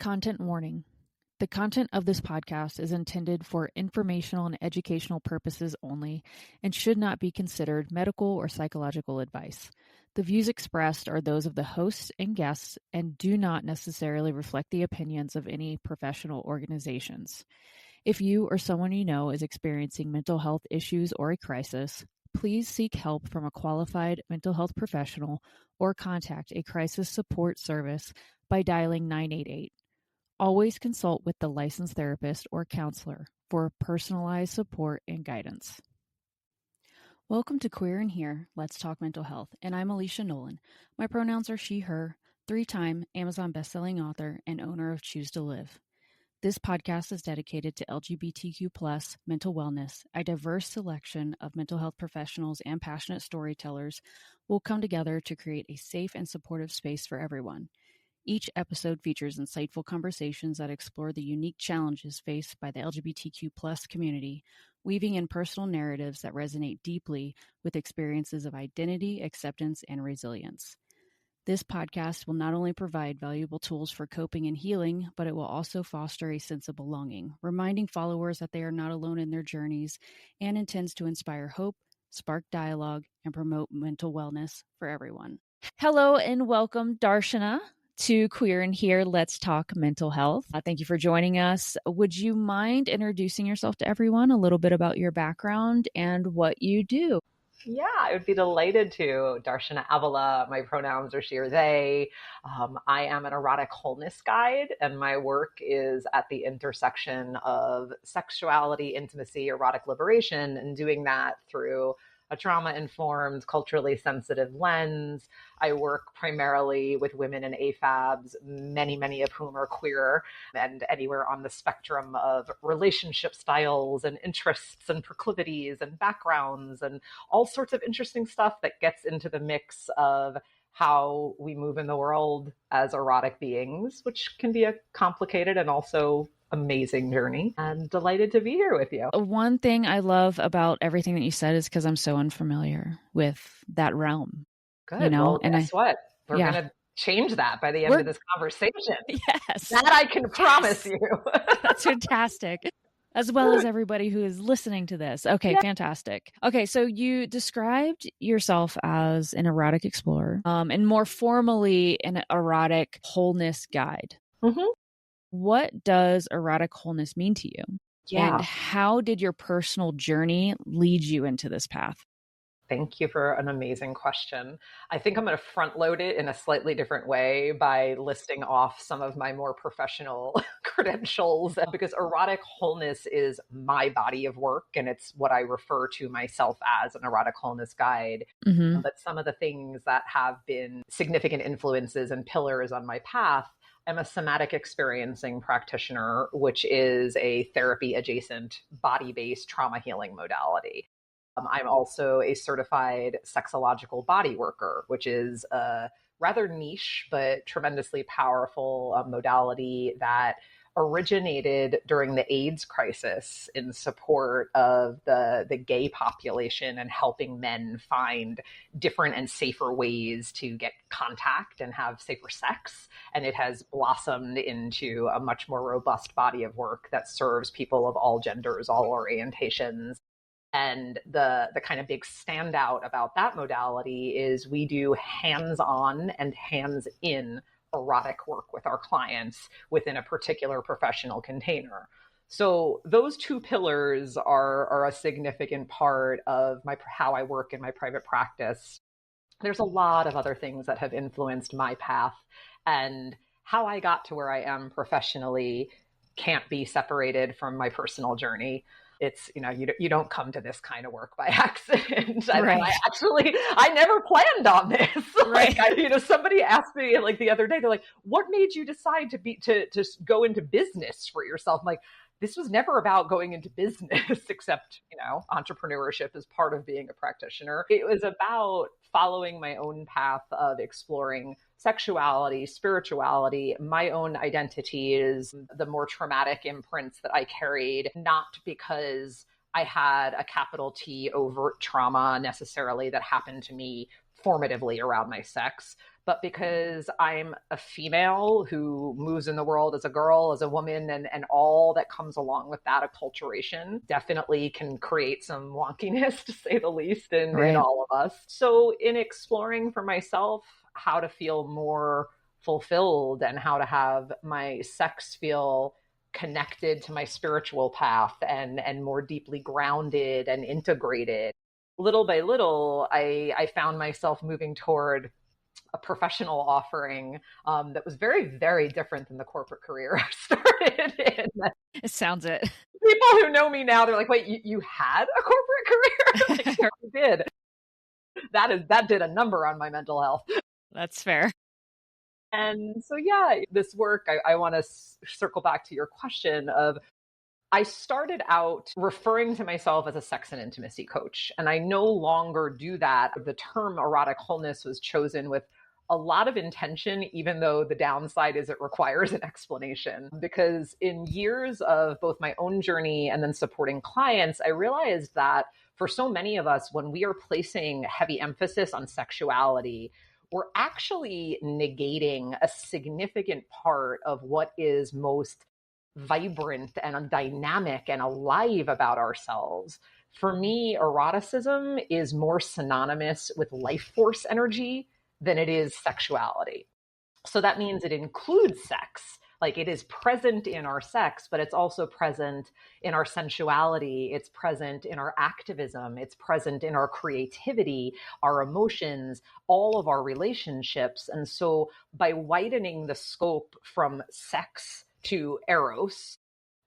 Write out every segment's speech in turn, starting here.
Content warning. The content of this podcast is intended for informational and educational purposes only and should not be considered medical or psychological advice. The views expressed are those of the hosts and guests and do not necessarily reflect the opinions of any professional organizations. If you or someone you know is experiencing mental health issues or a crisis, please seek help from a qualified mental health professional or contact a crisis support service by dialing 988. Always consult with the licensed therapist or counselor for personalized support and guidance. Welcome to Queer in Here, Let's Talk Mental Health, and I'm Alicia Nolan. My pronouns are she, her, 3-time Amazon bestselling author and owner of Choose to Live. This podcast is dedicated to LGBTQ+ mental wellness. A diverse selection of mental health professionals and passionate storytellers will come together to create a safe and supportive space for everyone. Each episode features insightful conversations that explore the unique challenges faced by the LGBTQ+ community, weaving in personal narratives that resonate deeply with experiences of identity, acceptance, and resilience. This podcast will not only provide valuable tools for coping and healing, but it will also foster a sense of belonging, reminding followers that they are not alone in their journeys, and intends to inspire hope, spark dialogue, and promote mental wellness for everyone. Hello and welcome, Darshana, to Queer in Here, Let's Talk Mental Health. Thank you for joining us. Would you mind introducing yourself to everyone, a little bit about your background and what you do? Yeah, I would be delighted to. Darshana Avila, my pronouns are she or they. I am an erotic wholeness guide, and my work is at the intersection of sexuality, intimacy, erotic liberation, and doing that through a trauma-informed, culturally sensitive lens. I work primarily with women and AFABs, many of whom are queer, and anywhere on the spectrum of relationship styles and interests and proclivities and backgrounds and all sorts of interesting stuff that gets into the mix of how we move in the world as erotic beings, which can be a complicated and also amazing journey. I'm delighted to be here with you. One thing I love about everything that you said is because I'm so unfamiliar with that realm. Good. You know? Well, and guess what? We're going to change that by the end of this conversation. Yes. That I can promise you. That's fantastic. As well as everybody who is listening to this. Okay, fantastic. Okay, so you described yourself as an erotic explorer, and more formally an erotic wholeness guide. Mm-hmm. What does erotic wholeness mean to you? Yeah. And how did your personal journey lead you into this path? Thank you for an amazing question. I think I'm going to front load it in a slightly different way by listing off some of my more professional credentials, because erotic wholeness is my body of work, and it's what I refer to myself as, an erotic wholeness guide. Mm-hmm. But some of the things that have been significant influences and pillars on my path, I'm a somatic experiencing practitioner, which is a therapy adjacent body-based trauma healing modality. I'm also a certified sexological body worker, which is a rather niche but tremendously powerful modality that originated during the AIDS crisis in support of the gay population and helping men find different and safer ways to get contact and have safer sex. And it has blossomed into a much more robust body of work that serves people of all genders, all orientations. And the kind of big standout about that modality is we do hands-on and hands-in erotic work with our clients within a particular professional container. So those two pillars are a significant part of how I work in my private practice. There's a lot of other things that have influenced my path, and how I got to where I am professionally can't be separated from my personal journey. It's, you don't come to this kind of work by accident. Right. I never planned on this. Right. Somebody asked me the other day, they're like, what made you decide to go into business for yourself? I'm like, this was never about going into business, except, entrepreneurship is part of being a practitioner. It was about following my own path of exploring sexuality, spirituality, my own identity is the more traumatic imprints that I carried, not because I had a capital T overt trauma necessarily that happened to me formatively around my sex, but because I'm a female who moves in the world as a girl, as a woman, and all that comes along with that acculturation definitely can create some wonkiness, to say the least, in Right. all of us. So, in exploring for myself how to feel more fulfilled and how to have my sex feel connected to my spiritual path and more deeply grounded and integrated, little by little, I found myself moving toward a professional offering that was very, very different than the corporate career I started in. It sounds it. People who know me now, they're like, wait, you had a corporate career? Like, yeah, I did. That did a number on my mental health. That's fair. And so, yeah, this work, I want to circle back to your question of, I started out referring to myself as a sex and intimacy coach, and I no longer do that. The term erotic wholeness was chosen with a lot of intention, even though the downside is it requires an explanation. Because in years of both my own journey and then supporting clients, I realized that for so many of us, when we are placing heavy emphasis on sexuality, we're actually negating a significant part of what is most vibrant and dynamic and alive about ourselves. For me, eroticism is more synonymous with life force energy than it is sexuality. So that means it includes sex. Like, it is present in our sex, but it's also present in our sensuality. It's present in our activism. It's present in our creativity, our emotions, all of our relationships. And so by widening the scope from sex to eros,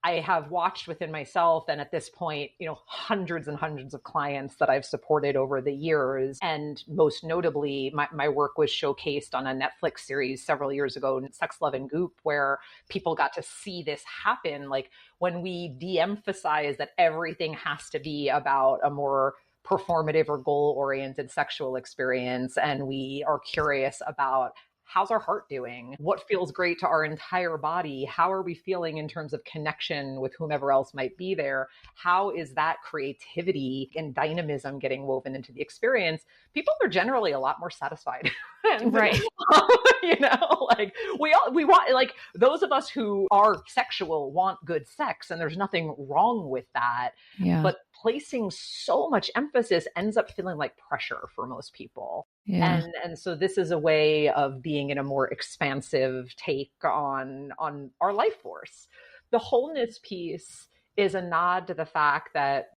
I have watched within myself, and at this point, hundreds and hundreds of clients that I've supported over the years. And most notably, my work was showcased on a Netflix series several years ago, Sex, Love, and Goop, where people got to see this happen. Like, when we de-emphasize that everything has to be about a more performative or goal-oriented sexual experience, and we are curious about, how's our heart doing? What feels great to our entire body? How are we feeling in terms of connection with whomever else might be there? How is that creativity and dynamism getting woven into the experience? People are generally a lot more satisfied. And, Right. like, we want, like, those of us who are sexual want good sex, and there's nothing wrong with that. Yeah. But placing so much emphasis ends up feeling like pressure for most people. Yeah. And so this is a way of being in a more expansive take on our life force. The wholeness piece is a nod to the fact that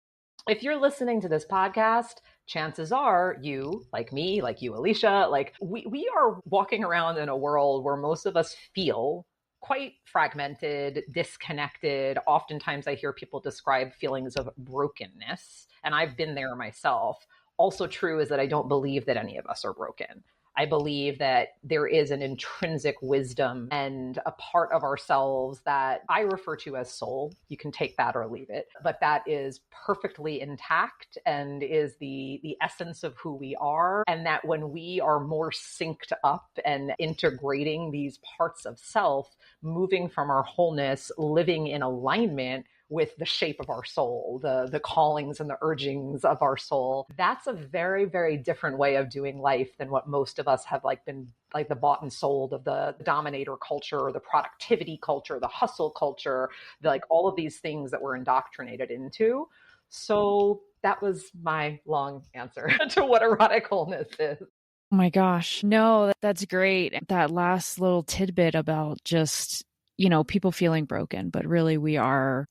if you're listening to this podcast, chances are you, like me, like you, Alicia, like we are walking around in a world where most of us feel quite fragmented, disconnected. Oftentimes I hear people describe feelings of brokenness, and I've been there myself. Also true is that I don't believe that any of us are broken. I believe that there is an intrinsic wisdom and a part of ourselves that I refer to as soul. You can take that or leave it, but that is perfectly intact and is the essence of who we are. And that when we are more synced up and integrating these parts of self, moving from our wholeness, living in alignment with the shape of our soul, the callings and the urgings of our soul. That's a very, very different way of doing life than what most of us have been like the bought and sold of the dominator culture or the productivity culture, the hustle culture, all of these things that we're indoctrinated into. So that was my long answer to what erotic wholeness is. Oh my gosh. No, that's great. That last little tidbit about just, people feeling broken, but really we are,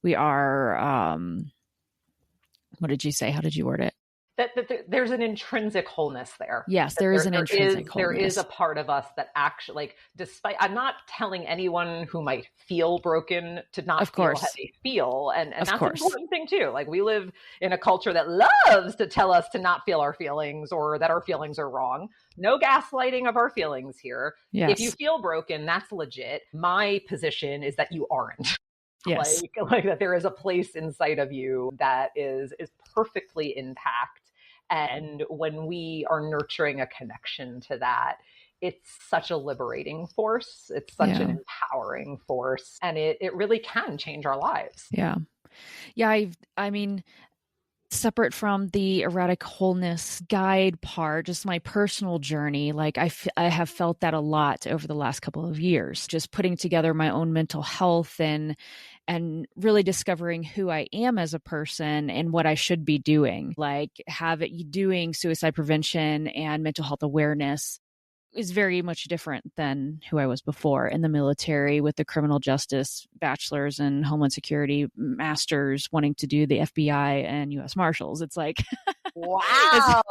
what did you say? How did you word it? That there's an intrinsic wholeness there. Yes, there is an intrinsic There wholeness. is a part of us that actually, despite, I'm not telling anyone who might feel broken to not feel how they feel. And that's an important thing too. Like, we live in a culture that loves to tell us to not feel our feelings or that our feelings are wrong. No gaslighting of our feelings here. Yes. If you feel broken, that's legit. My position is that you aren't. Yes. Like that there is a place inside of you that is perfectly intact. And when we are nurturing a connection to that, it's such a liberating force. It's such an empowering force. And it really can change our lives. Yeah. Yeah. I mean, separate from the erotic wholeness guide part, just my personal journey, like I have felt that a lot over the last couple of years, just putting together my own mental health and really discovering who I am as a person and what I should be doing, like doing suicide prevention and mental health awareness is very much different than who I was before in the military with the criminal justice bachelor's and homeland security masters wanting to do the FBI and US Marshals. It's like, wow,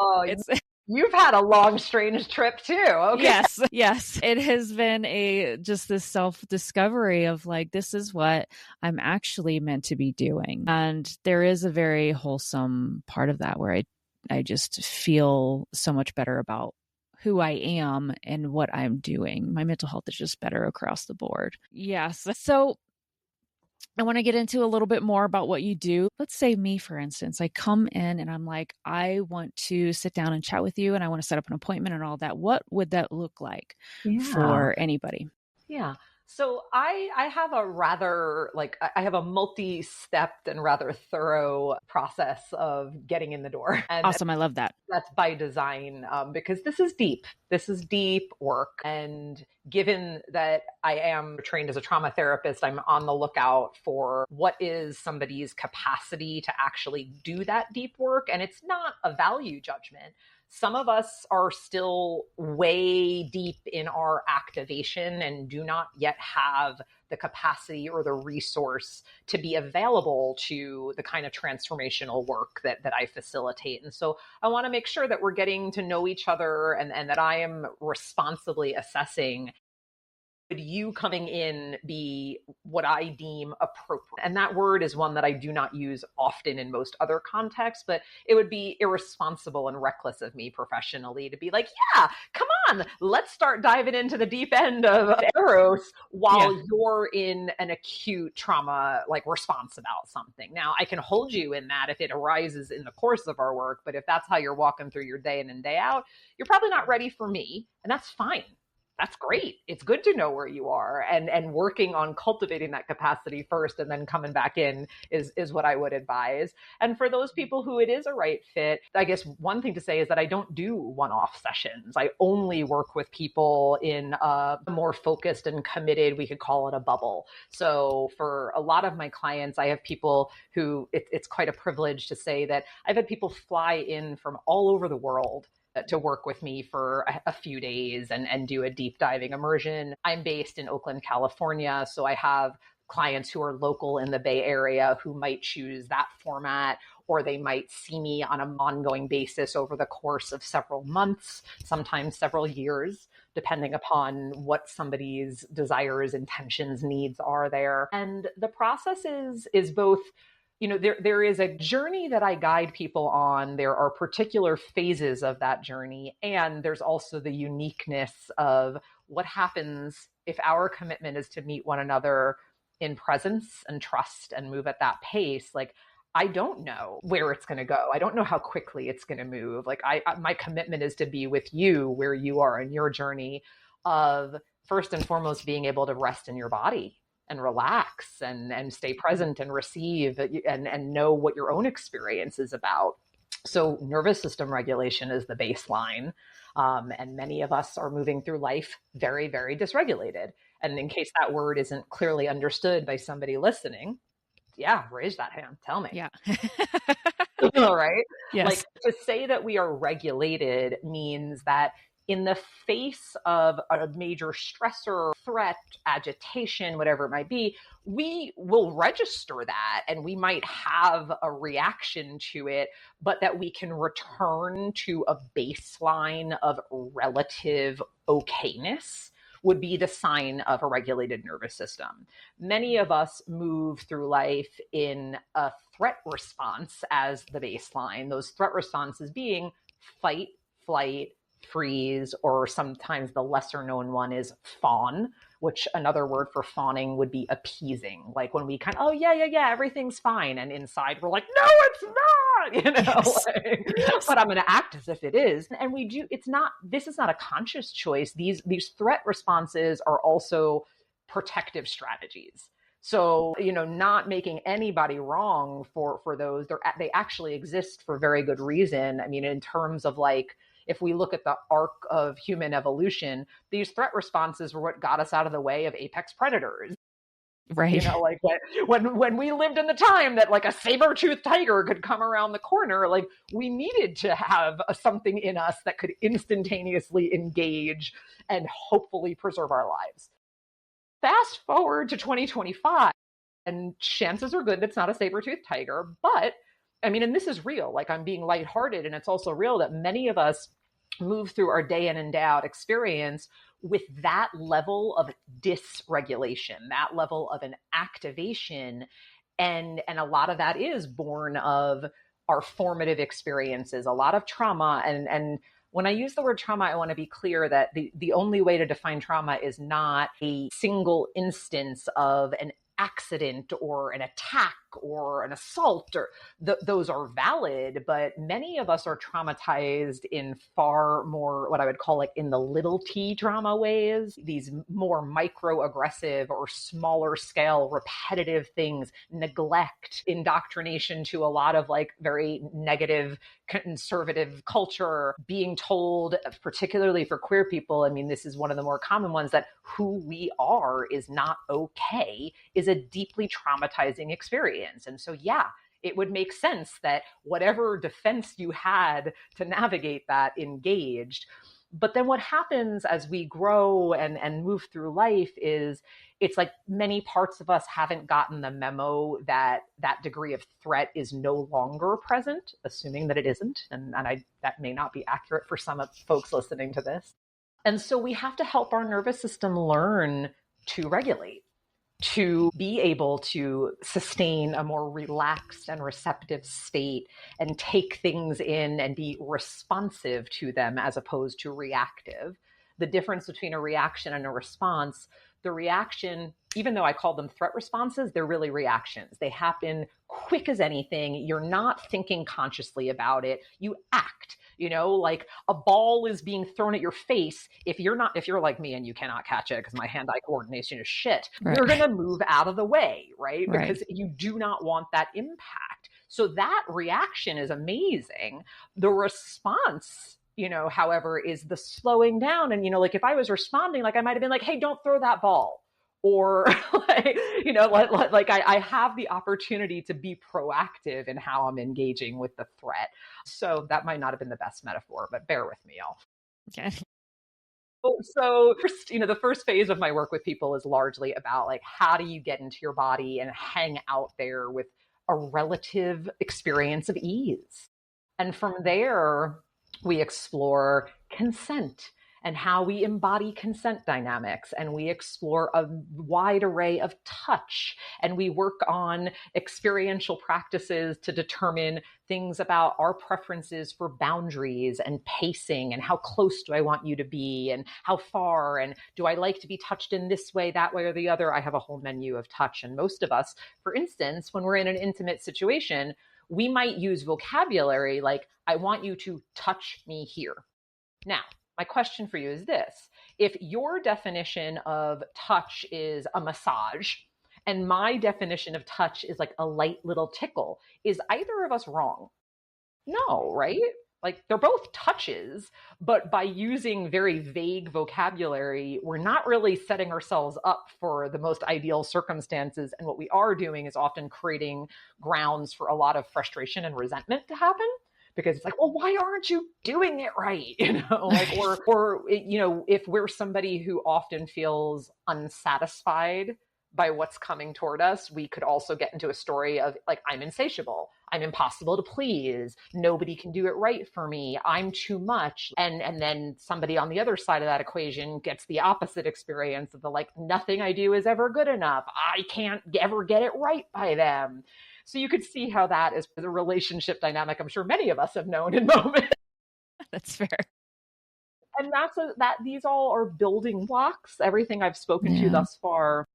you've had a long, strange trip too. Okay. Yes. It has been just this self-discovery of like, this is what I'm actually meant to be doing. And there is a very wholesome part of that where I just feel so much better about who I am and what I'm doing. My mental health is just better across the board. Yes. So I want to get into a little bit more about what you do. Let's say me, for instance, I come in and I'm like, I want to sit down and chat with you and I want to set up an appointment and all that. What would that look like for anybody? Yeah. So I have I have a multi-stepped and rather thorough process of getting in the door. And awesome. I love that. That's by design, because this is deep. This is deep work. And given that I am trained as a trauma therapist, I'm on the lookout for what is somebody's capacity to actually do that deep work. And it's not a value judgment. Some of us are still way deep in our activation and do not yet have the capacity or the resource to be available to the kind of transformational work that I facilitate. And so I want to make sure that we're getting to know each other and that I am responsibly assessing, would you coming in be what I deem appropriate? And that word is one that I do not use often in most other contexts, but it would be irresponsible and reckless of me professionally to be like, yeah, come on, let's start diving into the deep end of Eros while you're in an acute trauma like response about something. Now, I can hold you in that if it arises in the course of our work, but if that's how you're walking through your day in and day out, you're probably not ready for me, and that's fine. That's great. It's good to know where you are, and working on cultivating that capacity first and then coming back in is what I would advise. And for those people who it is a right fit, I guess one thing to say is that I don't do one-off sessions. I only work with people in a more focused and committed, we could call it a bubble. So for a lot of my clients, I have people who it's quite a privilege to say that I've had people fly in from all over the world to work with me for a few days and do a deep diving immersion. I'm based in Oakland, California, so I have clients who are local in the Bay Area who might choose that format, or they might see me on an ongoing basis over the course of several months, sometimes several years, depending upon what somebody's desires, intentions, needs are there. And the process is both, there is a journey that I guide people on. There are particular phases of that journey. And there's also the uniqueness of what happens if our commitment is to meet one another in presence and trust and move at that pace. Like, I don't know where it's going to go. I don't know how quickly it's going to move. Like my commitment is to be with you where you are in your journey of, first and foremost, being able to rest in your body and relax and stay present and receive and know what your own experience is about. So nervous system regulation is the baseline. And many of us are moving through life very, very dysregulated. And in case that word isn't clearly understood by somebody listening, raise that hand. Tell me. Yeah. All right. Yes. Like, to say that we are regulated means that in the face of a major stressor, threat, agitation, whatever it might be, we will register that and we might have a reaction to it, but that we can return to a baseline of relative okayness would be the sign of a regulated nervous system. Many of us move through life in a threat response as the baseline, those threat responses being fight, flight, freeze, or sometimes the lesser known one is fawn, which another word for fawning would be appeasing. Like when we kind of, everything's fine. And inside we're like, no, it's not, Yes. But I'm going to act as if it is. And this is not a conscious choice. These threat responses are also protective strategies. So, not making anybody wrong for those, they actually exist for very good reason. I mean, in terms of like, if we look at the arc of human evolution, these threat responses were what got us out of the way of apex predators. Right. Like when we lived in the time that like a saber-toothed tiger could come around the corner, like we needed to have something in us that could instantaneously engage and hopefully preserve our lives. Fast forward to 2025, and chances are good that it's not a saber-toothed tiger, but I mean, and this is real, like I'm being lighthearted, and it's also real that many of us move through our day in and day out experience with that level of dysregulation, that level of an activation. And a lot of that is born of our formative experiences, a lot of trauma. And when I use the word trauma, I want to be clear that the only way to define trauma is not a single instance of an accident or an attack or an assault, or those are valid, but many of us are traumatized in far more what I would call like in the little t trauma ways, these more microaggressive or smaller scale repetitive things, neglect, indoctrination to a lot of like very negative conservative culture, being told, particularly for queer people, I mean, this is one of the more common ones, that who we are is not okay, is a deeply traumatizing experience. And so, yeah, it would make sense that whatever defense you had to navigate that engaged. But then what happens as we grow and move through life is it's like many parts of us haven't gotten the memo that that degree of threat is no longer present, assuming that it isn't. And that may not be accurate for some folks listening to this. And so we have to help our nervous system learn to regulate, to be able to sustain a more relaxed and receptive state and take things in and be responsive to them as opposed to reactive. The difference between a reaction and a response, the reaction, even though I call them threat responses, they're really reactions. They happen quick as anything. You're not thinking consciously about it. You act. Like a ball is being thrown at your face. If you're like me and you cannot catch it because my hand-eye coordination is shit, right, you're going to move out of the way, right? Because you do not want that impact. So that reaction is amazing. The response, however, is the slowing down. And, like if I was responding, like I might've been like, hey, don't throw that ball. Or like I have the opportunity to be proactive in how I'm engaging with the threat. So that might not have been the best metaphor, but bear with me, y'all. Okay. So first, the first phase of my work with people is largely about like, how do you get into your body and hang out there with a relative experience of ease? And from there, we explore consent and how we embody consent dynamics. And we explore a wide array of touch. And we work on experiential practices to determine things about our preferences for boundaries and pacing, and how close do I want you to be, and how far, and do I like to be touched in this way, that way, or the other? I have a whole menu of touch. And most of us, for instance, when we're in an intimate situation, we might use vocabulary like, I want you to touch me here. Now, my question for you is this. If your definition of touch is a massage and my definition of touch is like a light little tickle, is either of us wrong? No, right? Like they're both touches, but by using very vague vocabulary, we're not really setting ourselves up for the most ideal circumstances. And what we are doing is often creating grounds for a lot of frustration and resentment to happen. Because it's like, well, why aren't you doing it right? Like, or if we're somebody who often feels unsatisfied by what's coming toward us, we could also get into a story of like, I'm insatiable, I'm impossible to please, nobody can do it right for me, I'm too much. And then somebody on the other side of that equation gets the opposite experience of the like, nothing I do is ever good enough, I can't ever get it right by them. So you could see how that is the relationship dynamic I'm sure many of us have known in moments. That's fair. And these all are building blocks. Everything I've spoken to thus far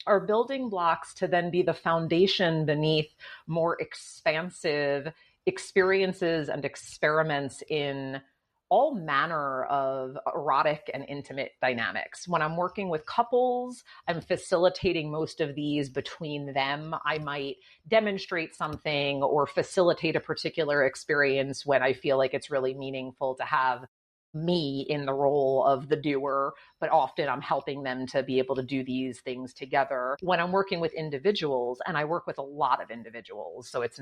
are building blocks to then be the foundation beneath more expansive experiences and experiments in all manner of erotic and intimate dynamics. When I'm working with couples, I'm facilitating most of these between them. I might demonstrate something or facilitate a particular experience when I feel like it's really meaningful to have me in the role of the doer, but often I'm helping them to be able to do these things together. When I'm working with individuals, and I work with a lot of individuals, so it's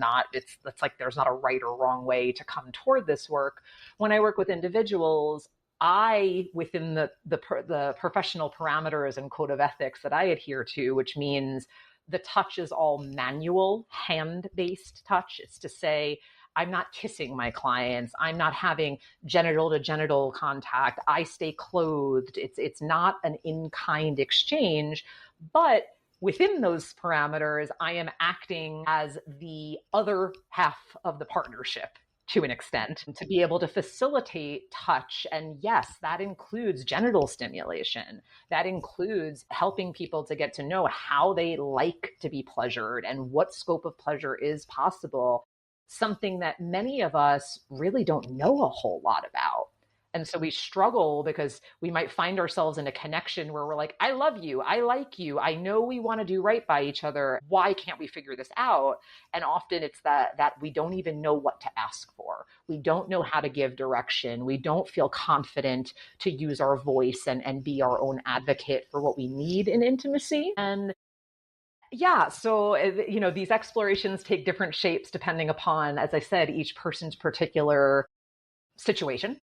like there's not a right or wrong way to come toward this work. When I work with individuals, I, within the professional parameters and code of ethics that I adhere to, which means the touch is all manual, hand-based touch. It's to say, I'm not kissing my clients. I'm not having genital to genital contact. I stay clothed. It's not an in-kind exchange, but within those parameters, I am acting as the other half of the partnership to an extent, to be able to facilitate touch. And yes, that includes genital stimulation. That includes helping people to get to know how they like to be pleasured and what scope of pleasure is possible, something that many of us really don't know a whole lot about. And so we struggle because we might find ourselves in a connection where we're like, I love you. I like you. I know we want to do right by each other. Why can't we figure this out? And often it's that we don't even know what to ask for. We don't know how to give direction. We don't feel confident to use our voice and be our own advocate for what we need in intimacy. And yeah, so, these explorations take different shapes depending upon, as I said, each person's particular situation.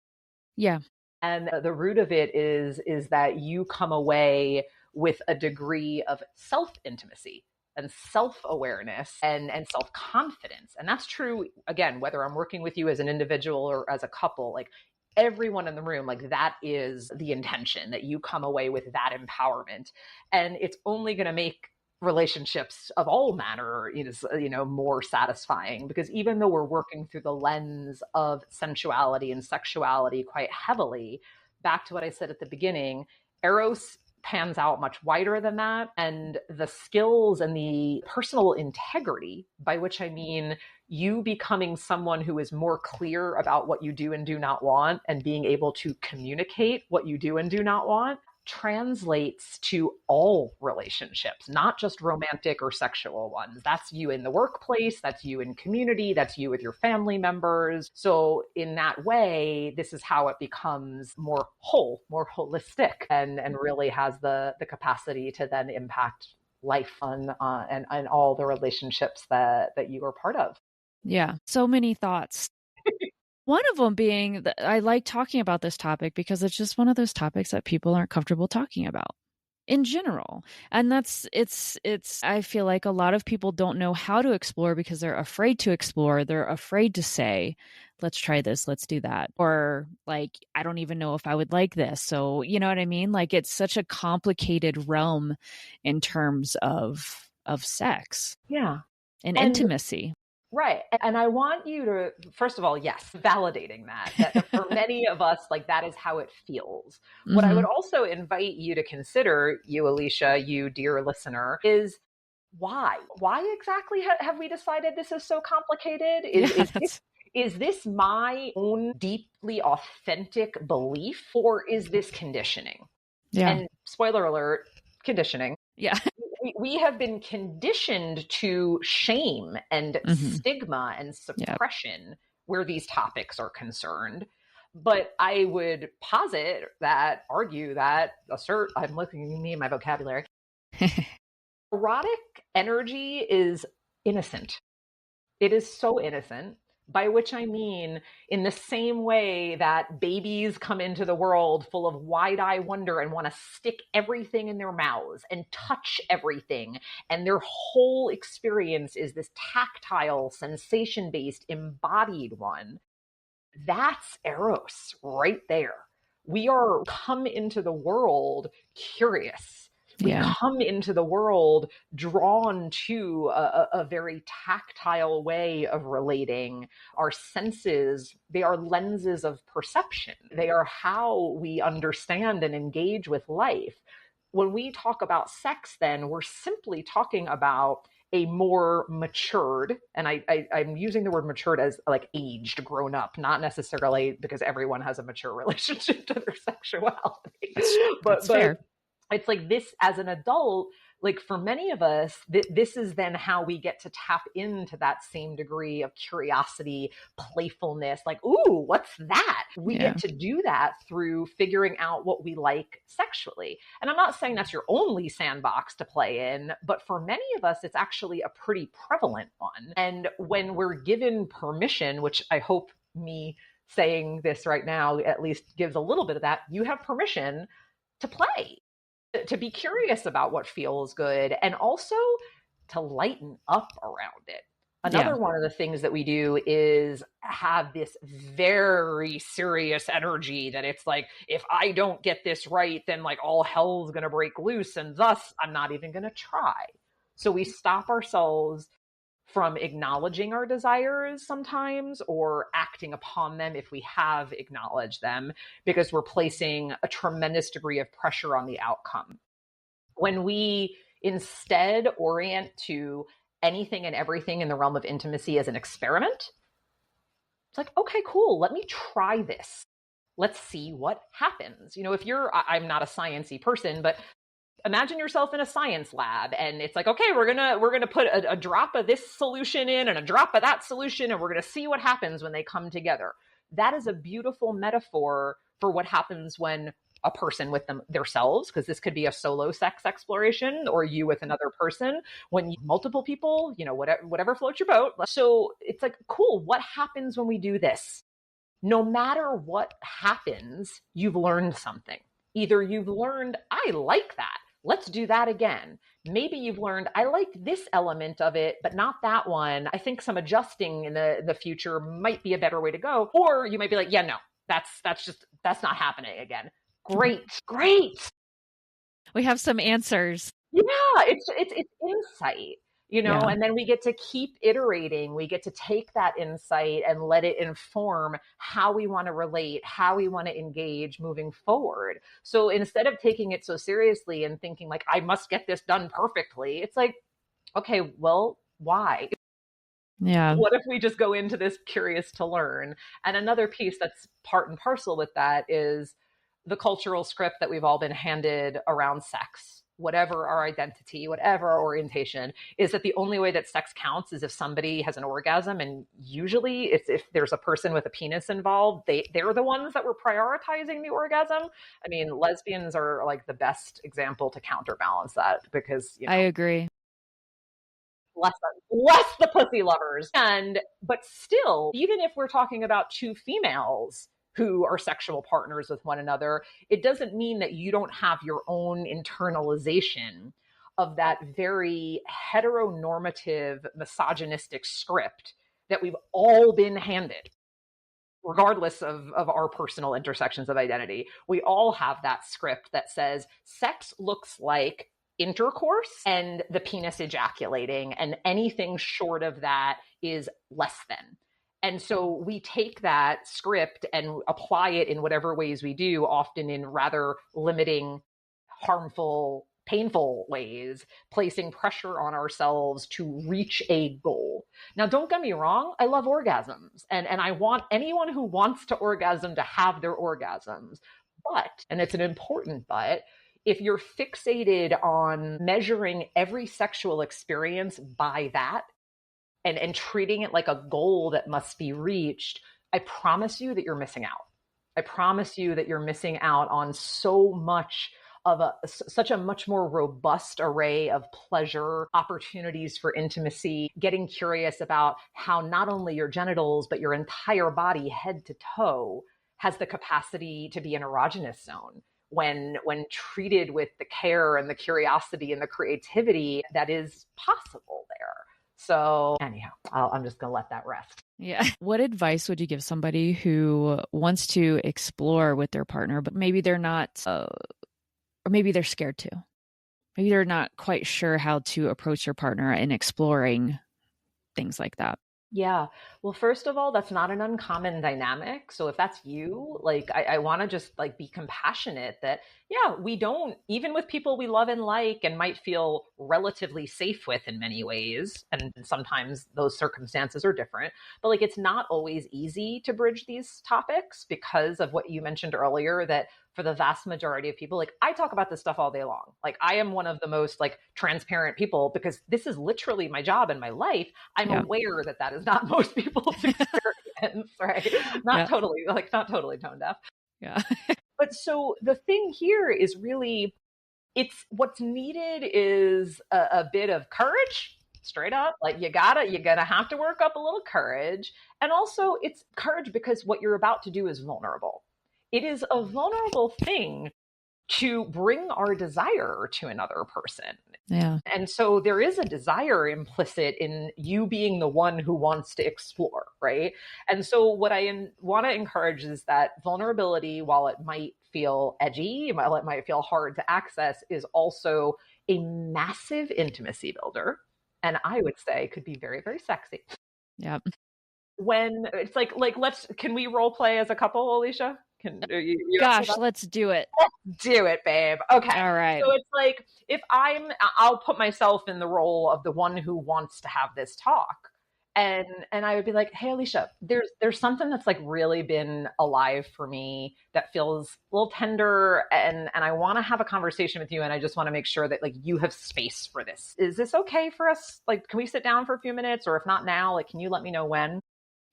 Yeah. And the root of it is that you come away with a degree of self-intimacy and self-awareness and self-confidence. And that's true, again, whether I'm working with you as an individual or as a couple, like everyone in the room, like that is the intention, that you come away with that empowerment. And it's only going to make relationships of all manner is more satisfying, because even though we're working through the lens of sensuality and sexuality quite heavily, back to what I said at the beginning, eros pans out much wider than that. And the skills and the personal integrity, by which I mean you becoming someone who is more clear about what you do and do not want and being able to communicate what you do and do not want, translates to all relationships, not just romantic or sexual ones. That's you in the workplace, that's you in community, that's you with your family members. So in that way, this is how it becomes more whole, more holistic, and really has the capacity to then impact life on and all the relationships that you are part of. Yeah, so many thoughts. One of them being that I like talking about this topic because it's just one of those topics that people aren't comfortable talking about in general. And I feel like a lot of people don't know how to explore because they're afraid to explore. They're afraid to say, let's try this, let's do that. Or like, I don't even know if I would like this. So, you know what I mean? Like, it's such a complicated realm in terms of sex. Yeah. And intimacy. Right. And I want you to, first of all, yes, validating that for many of us, like that is how it feels. Mm-hmm. What I would also invite you to consider, you, Alicia, you, dear listener, is why? Why exactly have we decided this is so complicated? Is this my own deeply authentic belief, or is this conditioning? Yeah. And spoiler alert, conditioning. Yeah. We have been conditioned to shame and stigma and suppression where these topics are concerned. But I would assert, I'm looking at me and my vocabulary. Erotic energy is innocent. It is so innocent. By which I mean, in the same way that babies come into the world full of wide-eye wonder and want to stick everything in their mouths and touch everything, and their whole experience is this tactile, sensation-based, embodied one, that's Eros right there. We are come into the world curious. We come into the world drawn to a very tactile way of relating. Our senses, they are lenses of perception. They are how we understand and engage with life. when we talk about sex, then we're simply talking about a more matured, and I'm using the word matured as like aged, grown up, not necessarily because everyone has a mature relationship to their sexuality, That's but fair. it's like this as an adult, like for many of us, this is then how we get to tap into that same degree of curiosity, playfulness, like, ooh, what's that? We Yeah. get to do that through figuring out what we like sexually. And I'm not saying that's your only sandbox to play in, but for many of us, it's actually a pretty prevalent one. And when we're given permission, which I hope me saying this right now at least gives a little bit of that, you have permission to play, to be curious about what feels good, and also to lighten up around it. Yeah. Another one of the things that we do is have this very serious energy that it's like, if I don't get this right, then like all hell's going to break loose, and thus I'm not even going to try. So we stop ourselves from acknowledging our desires sometimes, or acting upon them if we have acknowledged them, because we're placing a tremendous degree of pressure on the outcome. When we instead orient to anything and everything in the realm of intimacy as an experiment, it's like, okay, cool, let me try this. Let's see what happens. If I'm not a sciencey person, but imagine yourself in a science lab, and it's like, okay, we're gonna put a drop of this solution in and a drop of that solution, and we're gonna see what happens when they come together. That is a beautiful metaphor for what happens when a person with themselves, because this could be a solo sex exploration, or you with another person, when multiple people, whatever floats your boat. So it's like, cool, what happens when we do this? No matter what happens, you've learned something. Either you've learned, I like that, let's do that again. Maybe you've learned, I like this element of it, but not that one. I think some adjusting in the future might be a better way to go. Or you might be like, yeah, no, that's not happening again. Great. We have some answers. Yeah, it's insight, Yeah. and then we get to keep iterating. We get to take that insight and let it inform how we want to relate, how we want to engage moving forward. So instead of taking it so seriously and thinking like, I must get this done perfectly, it's like, okay, well, why? Yeah. What if we just go into this curious to learn? And another piece that's part and parcel with that is the cultural script that we've all been handed around sex, whatever our identity, whatever our orientation, is that the only way that sex counts is if somebody has an orgasm. And usually it's if there's a person with a penis involved, they're the ones that were prioritizing the orgasm. I mean, lesbians are like the best example to counterbalance that, because, I agree. less the pussy lovers. But still, even if we're talking about two females who are sexual partners with one another, it doesn't mean that you don't have your own internalization of that very heteronormative, misogynistic script that we've all been handed, regardless of our personal intersections of identity. We all have that script that says sex looks like intercourse and the penis ejaculating, and anything short of that is less than. And so we take that script and apply it in whatever ways we do, often in rather limiting, harmful, painful ways, placing pressure on ourselves to reach a goal. Now, don't get me wrong, I love orgasms, and I want anyone who wants to orgasm to have their orgasms. But, and it's an important but, if you're fixated on measuring every sexual experience by that, and treating it like a goal that must be reached, I promise you that you're missing out. I promise you that you're missing out on so much of such a much more robust array of pleasure, opportunities for intimacy, getting curious about how not only your genitals, but your entire body, head to toe, has the capacity to be an erogenous zone when treated with the care and the curiosity and the creativity that is possible there. So anyhow, I'm just going to let that rest. Yeah. What advice would you give somebody who wants to explore with their partner, but maybe they're not, or maybe they're scared to? Maybe they're not quite sure how to approach their partner in exploring things like that. Yeah. Well, first of all, that's not an uncommon dynamic. So if that's you, like, I want to just like be compassionate that, yeah, we don't, even with people we love and like and might feel relatively safe with in many ways. And sometimes those circumstances are different, but like, it's not always easy to bridge these topics because of what you mentioned earlier, that for the vast majority of people, like I talk about this stuff all day long. Like I am one of the most like transparent people because this is literally my job and my life. I'm Yeah. aware that that is not most people's experience, right? Yeah. Not totally tone deaf. Yeah. But so the thing here is really, it's what's needed is a bit of courage, straight up. Like you're gonna have to work up a little courage. And also it's courage because what you're about to do is vulnerable. It is a vulnerable thing to bring our desire to another person. Yeah. And so there is a desire implicit in you being the one who wants to explore, right? And so what I want to encourage is that vulnerability, while it might feel edgy, while it might feel hard to access, is also a massive intimacy builder. And I would say could be very, very sexy. Yeah. When it's like can we role play as a couple, Alicia? Gosh, let's do it. Do it, babe. Okay. All right. So it's like if I'll put myself in the role of the one who wants to have this talk. And I would be like, hey, Alicia, there's something that's like really been alive for me that feels a little tender, and I want to have a conversation with you, and I just want to make sure that like you have space for this. Is this okay for us? Like, can we sit down for a few minutes, or if not now, like, can you let me know when?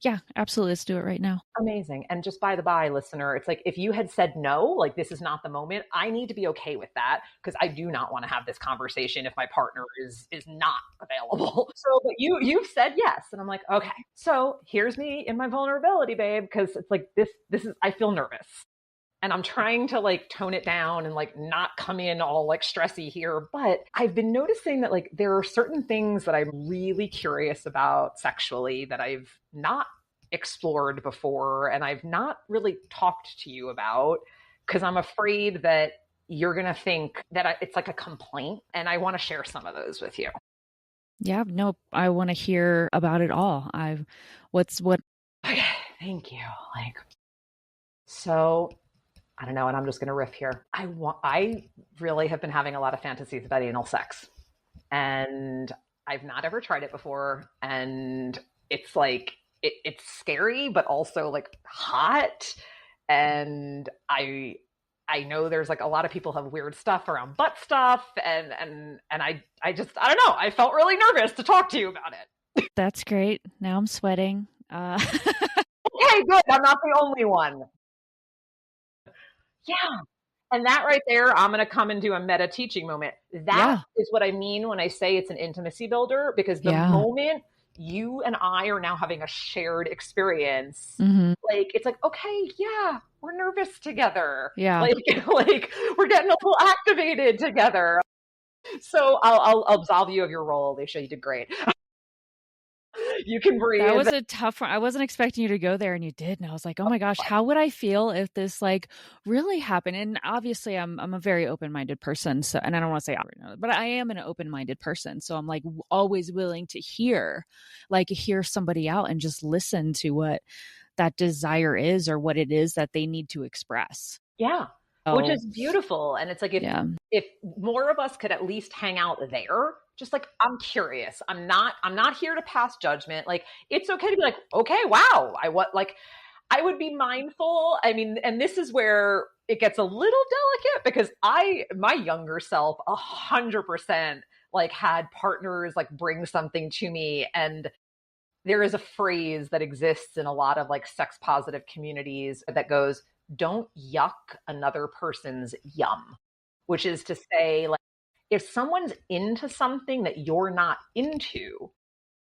Yeah, absolutely. Let's do it right now. Amazing. And just by the by, listener, it's like if you had said no, like this is not the moment, I need to be okay with that because I do not want to have this conversation if my partner is not available. So, but you've said yes, and I'm like, okay. So here's me in my vulnerability, babe, because it's like this is I feel nervous. And I'm trying to like tone it down and like not come in all like stressy here. But I've been noticing that like there are certain things that I'm really curious about sexually that I've not explored before and I've not really talked to you about because I'm afraid that you're going to think that it's like a complaint. And I want to share some of those with you. Yeah, no, I want to hear about it all. Okay, thank you. Like, so I don't know, and I'm just going to riff here. I really have been having a lot of fantasies about anal sex, and I've not ever tried it before, and it's like it's scary, but also like hot, and I know there's like a lot of people have weird stuff around butt stuff, and I just I don't know. I felt really nervous to talk to you about it. That's great. Now I'm sweating. Okay, good. I'm not the only one. Yeah. And that right there, I'm going to come and do a meta teaching moment. That is what I mean when I say it's an intimacy builder, because the moment you and I are now having a shared experience, like, it's like, okay, yeah, we're nervous together. Yeah. Like we're getting a little activated together. So I'll absolve you of your role, Alicia. You did great. You can breathe. That was a tough one. I wasn't expecting you to go there, and you did. And I was like, oh my gosh, how would I feel if this like really happened? And obviously I'm a very open-minded person. So, and I don't want to say, but I am an open-minded person. So I'm like always willing to hear somebody out and just listen to what that desire is or what it is that they need to express. Yeah. Which is beautiful. And it's like, if more of us could at least hang out there, just like, I'm curious. I'm not here to pass judgment. Like, it's okay to be like, okay, wow. I would be mindful. I mean, and this is where it gets a little delicate because my younger self, 100% like had partners like bring something to me. And there is a phrase that exists in a lot of like sex positive communities that goes, don't yuck another person's yum, which is to say, like, if someone's into something that you're not into,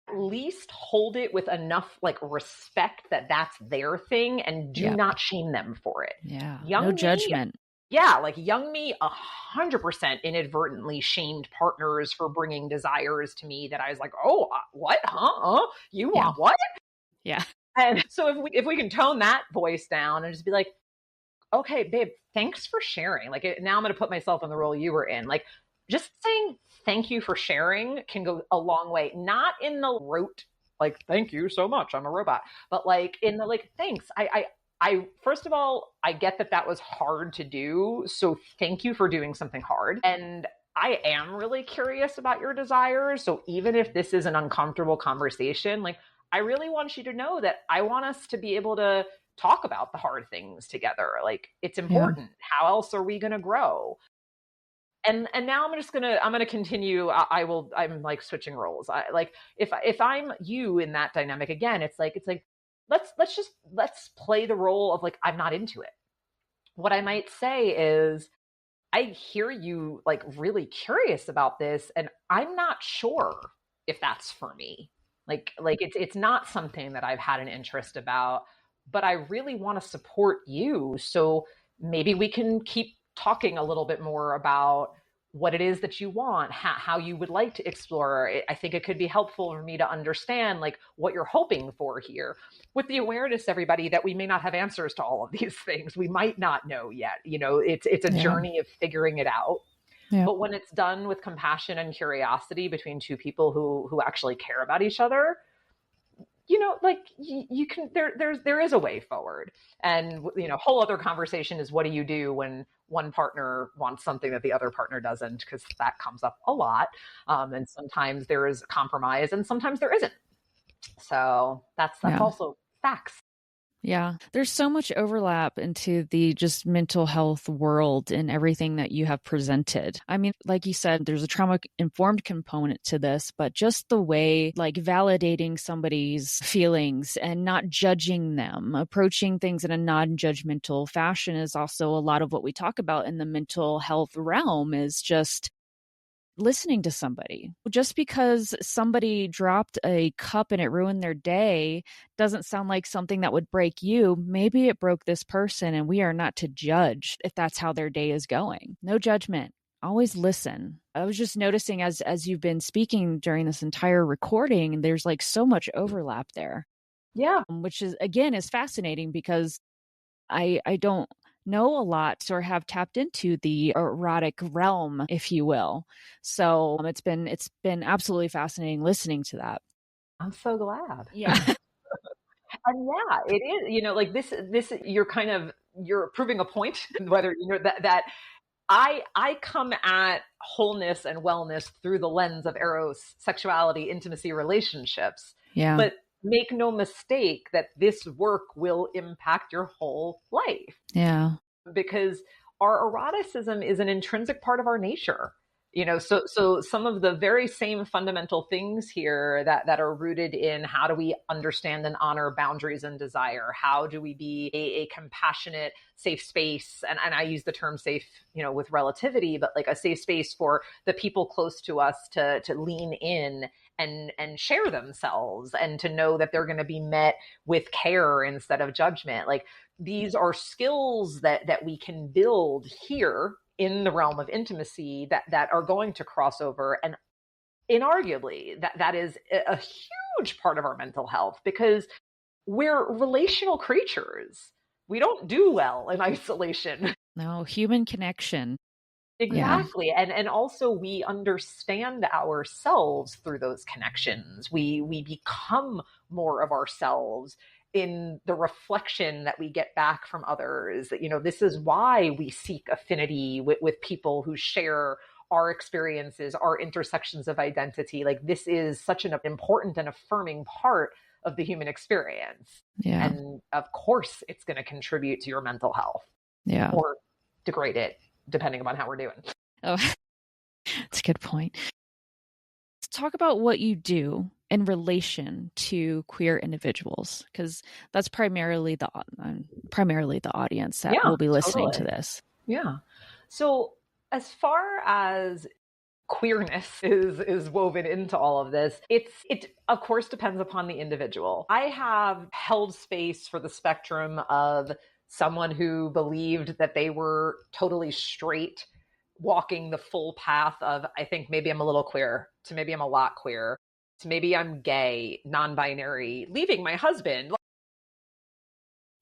at least hold it with enough like respect that that's their thing and do not shame them for it. Yeah. No judgment. Yeah. Like young me 100% inadvertently shamed partners for bringing desires to me that I was like, oh, what? Huh? You want what? Yeah. And so if we can tone that voice down and just be like, okay, babe, thanks for sharing. Like now I'm going to put myself in the role you were in. Like just saying thank you for sharing can go a long way, not in the rote like, thank you so much, I'm a robot. But like in the like, thanks. I first of all, I get that that was hard to do. So thank you for doing something hard. And I am really curious about your desires. So even if this is an uncomfortable conversation, like I really want you to know that I want us to be able to talk about the hard things together. Like it's Yeah. important. How else are we going to grow? And now I'm gonna continue. I'm like switching roles. I like if I'm you in that dynamic again, it's like let's play the role of like I'm not into it. What I might say is I hear you like really curious about this, and I'm not sure if that's for me. Like it's not something that I've had an interest about, but I really want to support you. So maybe we can keep talking a little bit more about what it is that you want, how you would like to explore. I think it could be helpful for me to understand like what you're hoping for here, with the awareness, everybody, that we may not have answers to all of these things. We might not know yet. It's a Yeah. journey of figuring it out. Yeah. But when it's done with compassion and curiosity between two people who actually care about each other, like you can there is a way forward. And whole other conversation is, what do you do when one partner wants something that the other partner doesn't? Because that comes up a lot. And sometimes there is compromise and sometimes there isn't. So that's Yeah. also facts. Yeah. There's so much overlap into the just mental health world and everything that you have presented. I mean, like you said, there's a trauma informed component to this, but just the way, like validating somebody's feelings and not judging them, approaching things in a non-judgmental fashion is also a lot of what we talk about in the mental health realm, is just listening to somebody. Just because somebody dropped a cup and it ruined their day doesn't sound like something that would break you. Maybe it broke this person, and we are not to judge if that's how their day is going. No judgment. Always listen. I was just noticing as you've been speaking during this entire recording, there's like so much overlap there. Yeah. Which is, again, is fascinating because I don't know a lot or have tapped into the erotic realm, if you will. So it's been absolutely fascinating listening to that. I'm so glad. Yeah. And yeah, it is, like this you're proving a point, whether that I come at wholeness and wellness through the lens of eros, sexuality, intimacy, relationships. Yeah. But make no mistake that this work will impact your whole life, Yeah. because our eroticism is an intrinsic part of our nature. So some of the very same fundamental things here that are rooted in how do we understand and honor boundaries and desire? How do we be a compassionate, safe space? And I use the term safe, with relativity, but like a safe space for the people close to us to lean in and share themselves, and to know that they're going to be met with care instead of judgment. Like these are skills that we can build here in the realm of intimacy that are going to cross over. And inarguably, that is a huge part of our mental health, because we're relational creatures. We don't do well in isolation. No, human connection. Exactly. Yeah. And also we understand ourselves through those connections. We become more of ourselves in the reflection that we get back from others. This is why we seek affinity with people who share our experiences, our intersections of identity. Like this is such an important and affirming part of the human experience. Yeah. And of course it's going to contribute to your mental health. Yeah. Or degrade it, depending upon how we're doing. Oh, that's a good point. Let's talk about what you do in relation to queer individuals, because that's primarily the audience that will be listening to this. Yeah. So as far as queerness is woven into all of this, it of course depends upon the individual. I have held space for the spectrum of someone who believed that they were totally straight, walking the full path of, I think maybe I'm a little queer, to maybe I'm a lot queer, to maybe I'm gay, non-binary, leaving my husband.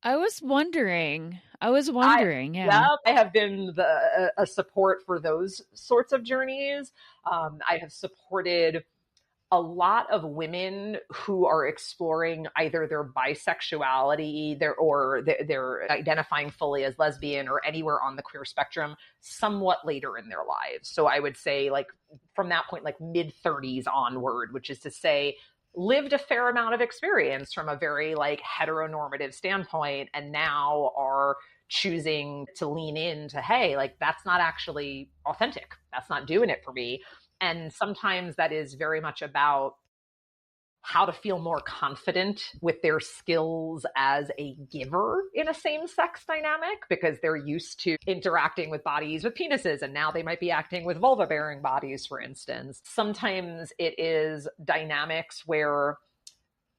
I was wondering. Yeah. I have been a support for those sorts of journeys. I have supported a lot of women who are exploring either their bisexuality, they're identifying fully as lesbian or anywhere on the queer spectrum somewhat later in their lives. So I would say like from that point, like mid 30s onward, which is to say lived a fair amount of experience from a very like heteronormative standpoint and now are choosing to lean into, hey, like that's not actually authentic. That's not doing it for me. And sometimes that is very much about how to feel more confident with their skills as a giver in a same-sex dynamic because they're used to interacting with bodies with penises and now they might be acting with vulva-bearing bodies, for instance. Sometimes it is dynamics where,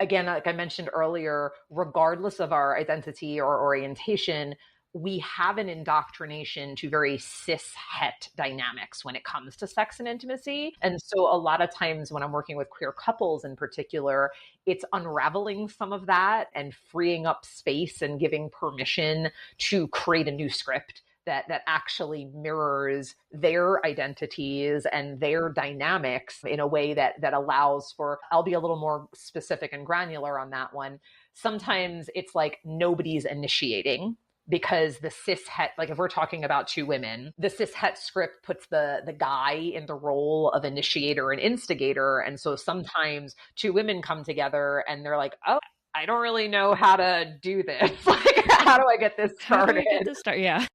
again, like I mentioned earlier, regardless of our identity or orientation, we have an indoctrination to very cis het dynamics when it comes to sex and intimacy. And so a lot of times when I'm working with queer couples in particular, it's unraveling some of that and freeing up space and giving permission to create a new script that actually mirrors their identities and their dynamics in a way that allows for, I'll be a little more specific and granular on that one. Sometimes it's like nobody's initiating because the cis het, like if we're talking about two women, the cis het script puts the guy in the role of initiator and instigator. And so sometimes two women come together and they're like, oh, I don't really know how to do this. Like, how do I get this started? How do I get this started? Yeah.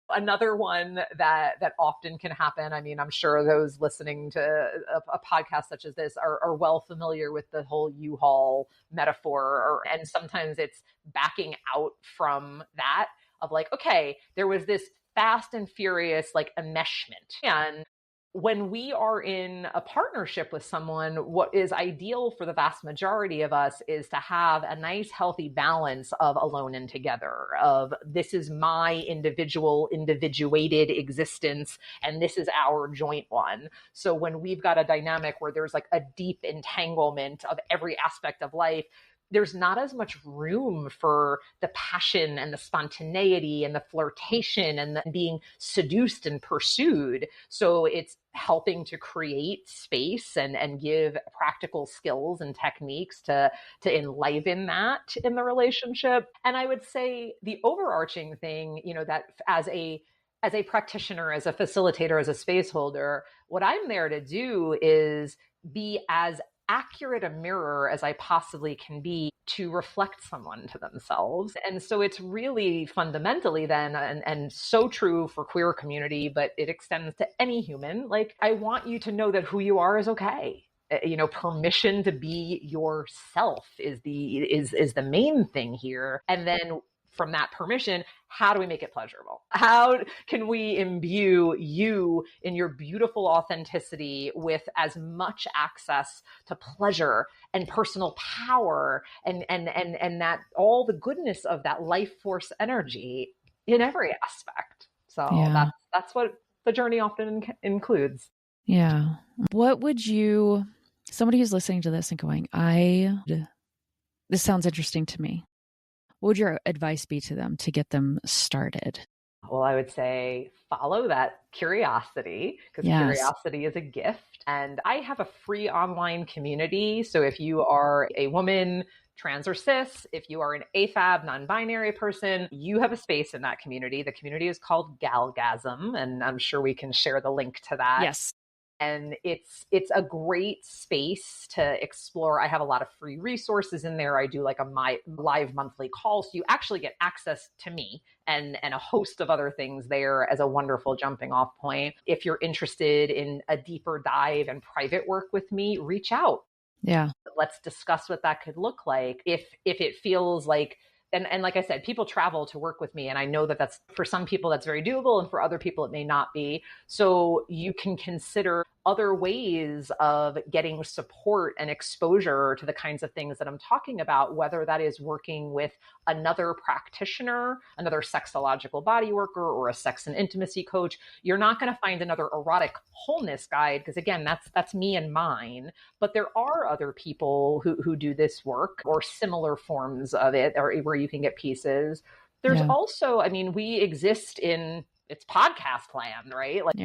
Another one that often can happen, I mean, I'm sure those listening to a podcast such as this are well familiar with the whole U-Haul metaphor, and sometimes it's backing out from that of like, okay, there was this fast and furious like enmeshment. And when we are in a partnership with someone, what is ideal for the vast majority of us is to have a nice, healthy balance of alone and together, of this is my individual, individuated existence, and this is our joint one. So when we've got a dynamic where there's like a deep entanglement of every aspect of life, there's not as much room for the passion and the spontaneity and the flirtation and the being seduced and pursued. So it's helping to create space and give practical skills and techniques to enliven that in the relationship. And I would say the overarching thing, you know, that as a practitioner, as a facilitator, as a space holder, what I'm there to do is be as accurate a mirror as I possibly can be to reflect someone to themselves. And so it's really fundamentally then, and so true for queer community, but it extends to any human. Like, I want you to know that who you are is okay. You know, permission to be yourself is the main thing here. And then from that permission, how do we make it pleasurable? How can we imbue you in your beautiful authenticity with as much access to pleasure and personal power and that all the goodness of that life force energy in every aspect? So Yeah. that's what the journey often includes. Yeah. What would you, somebody who's listening to this and going, this sounds interesting to me, what would your advice be to them to get them started? Well, I would say follow that curiosity, because curiosity is a gift. And I have a free online community. So if you are a woman, trans or cis, if you are an AFAB, non-binary person, you have a space in that community. The community is called Galgasm, and I'm sure we can share the link to that. Yes. And it's a great space to explore. I have a lot of free resources in there. I do like my live monthly call. So you actually get access to me and a host of other things there as a wonderful jumping off point. If you're interested in a deeper dive and private work with me, reach out. Yeah. Let's discuss what that could look like. If it feels like, and like I said, people travel to work with me. And I know that that's, for some people, that's very doable. And for other people, it may not be. So you can consider other ways of getting support and exposure to the kinds of things that I'm talking about, whether that is working with another practitioner, another sexological body worker, or a sex and intimacy coach. You're not going to find another erotic wholeness guide, because again, that's me and mine. But there are other people who do this work or similar forms of it, or where you can get pieces. There's also, I mean, we exist in, it's podcast land, right? Like,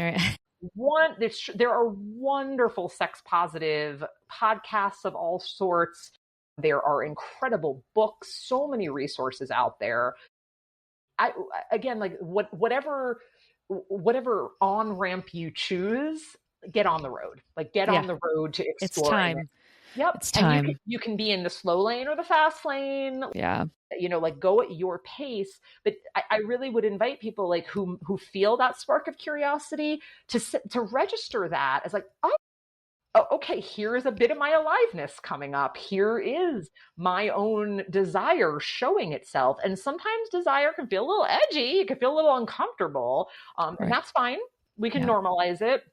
There are wonderful sex positive podcasts of all sorts. There are incredible books, so many resources out there. Again, like whatever on ramp you choose, get on the road. Like get on the road to It's exploring it. time. Yep. It's And time. you can be in the slow lane or the fast lane. Yeah. Like go at your pace. But I really would invite people like who feel that spark of curiosity to register that as like, oh, okay, here is a bit of my aliveness coming up. Here is my own desire showing itself. And sometimes desire can feel a little edgy. It can feel a little uncomfortable. And that's fine. We can normalize it,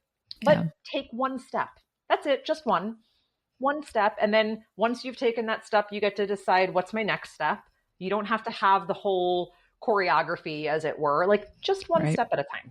but take one step. That's it. Just one step. And then once you've taken that step, you get to decide what's my next step. You don't have to have the whole choreography, as it were, like just one step at a time.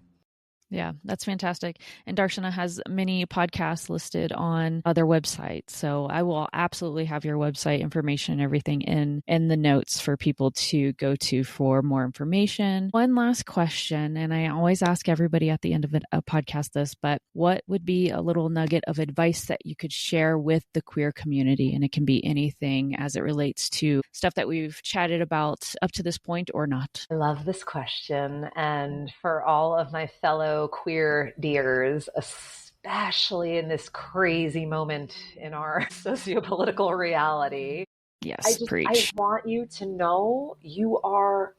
Yeah, that's fantastic. And Darshana has many podcasts listed on other websites. So I will absolutely have your website information and everything in the notes for people to go to for more information. One last question, and I always ask everybody at the end of a podcast this, but what would be a little nugget of advice that you could share with the queer community? And it can be anything as it relates to stuff that we've chatted about up to this point or not. I love this question. And for all of my fellow queer dears, especially in this crazy moment in our sociopolitical reality, yes, preach. I want you to know you are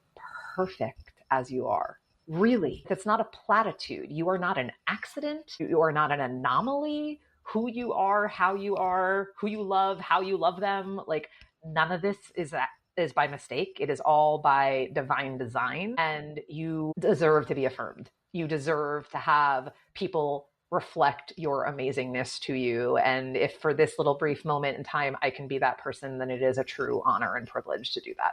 perfect as you are. Really, it's not a platitude. You are not an accident. You are not an anomaly. Who you are, how you are, who you love, how you love them. Like none of this is by mistake. It is all by divine design, and you deserve to be affirmed. You deserve to have people reflect your amazingness to you. And if for this little brief moment in time I can be that person, then it is a true honor and privilege to do that.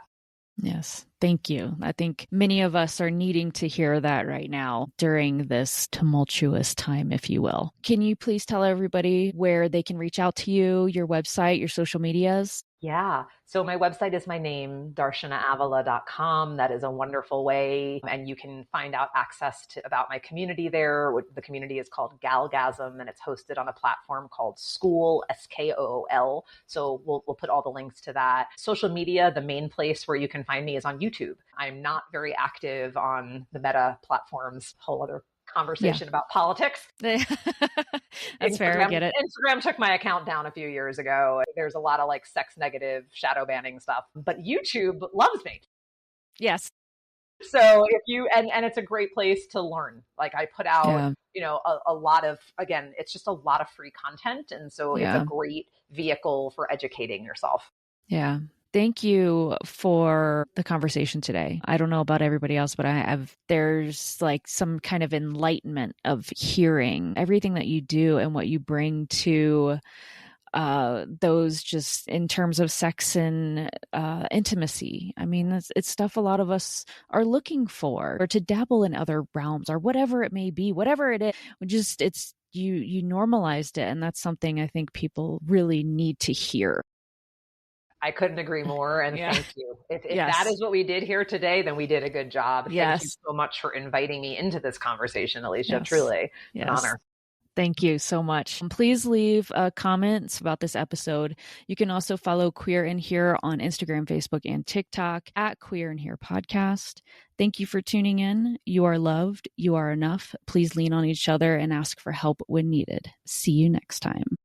Yes. Thank you. I think many of us are needing to hear that right now during this tumultuous time, if you will. Can you please tell everybody where they can reach out to you, your website, your social medias? Yeah. So my website is my name, darshanaavila.com. That is a wonderful way. And you can find out access to about my community there. The community is called Galgasm, and it's hosted on a platform called School, SKOOL. So we'll put all the links to that. Social media, the main place where you can find me is on YouTube. I'm not very active on the Meta platforms, whole other conversation about politics. That's Instagram, fair. I get it. Instagram took my account down a few years ago. There's a lot of like sex negative shadow banning stuff, but YouTube loves me. Yes. So if you, and it's a great place to learn. Like I put out, a lot of, again, it's just a lot of free content. And so it's a great vehicle for educating yourself. Yeah. Thank you for the conversation today. I don't know about everybody else, but there's like some kind of enlightenment of hearing everything that you do and what you bring to those just in terms of sex and intimacy. I mean, it's stuff a lot of us are looking for, or to dabble in other realms or whatever it may be, whatever it is, you normalized it. And that's something I think people really need to hear. I couldn't agree more. And thank you. If that is what we did here today, then we did a good job. Thank you so much for inviting me into this conversation, Alicia. Truly an honor. Thank you so much. Please leave comments about this episode. You can also follow Queer in Here on Instagram, Facebook, and TikTok at Queer in Here Podcast. Thank you for tuning in. You are loved. You are enough. Please lean on each other and ask for help when needed. See you next time.